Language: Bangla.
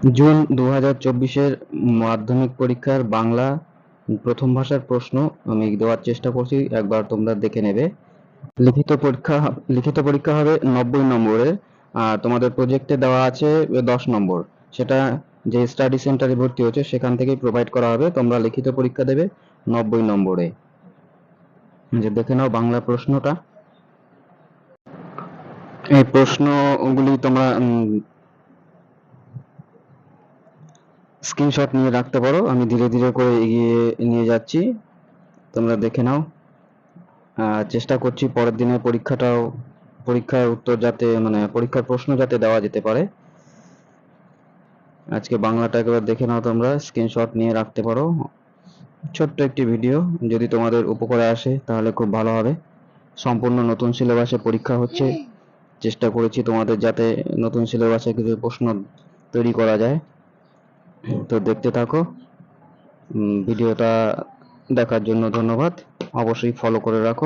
জুন 2024-এর মাধ্যমিক পরীক্ষার বাংলা প্রথম ভাষার প্রশ্ন আমি দেওয়ার চেষ্টা করছি, একবার তোমরা দেখে নেবে। লিখিত পরীক্ষা হবে 90 নম্বরের, আর তোমাদের প্রজেক্টে দেওয়া আছে 10 নম্বর। সেটা যে স্টাডি সেন্টারে ভর্তি হচ্ছে সেখান থেকেই প্রোভাইড করা হবে। তোমরা লিখিত পরীক্ষা দেবে 90 নম্বরে। যে দেখে নাও বাংলা প্রশ্নটা। এই প্রশ্নগুলি তোমরা স্ক্রিনশট নিয়ে রাখতে পারো। আমি ধীরে ধীরে করে এগিয়ে নিয়ে যাচ্ছি, তোমরা দেখে নাও। চেষ্টা করছি পরের দিনের পরীক্ষার উত্তর যাতে পরীক্ষার প্রশ্ন যাতে দেওয়া যেতে পারে। আজকে বাংলাটা একবার দেখে নাও, তোমরা স্ক্রিনশট নিয়ে রাখতে পারো। ছোট্ট একটি ভিডিও, যদি তোমাদের উপকারে আসে তাহলে খুব ভালো হবে। সম্পূর্ণ নতুন সিলেবাসে পরীক্ষা হচ্ছে, চেষ্টা করেছি তোমাদের যাতে নতুন সিলেবাসে কিছু প্রশ্ন তৈরি করা যায়। তো দেখতে থাকো। ভিডিওটা দেখার জন্য ধন্যবাদ। অবশ্যই ফলো করে রাখো।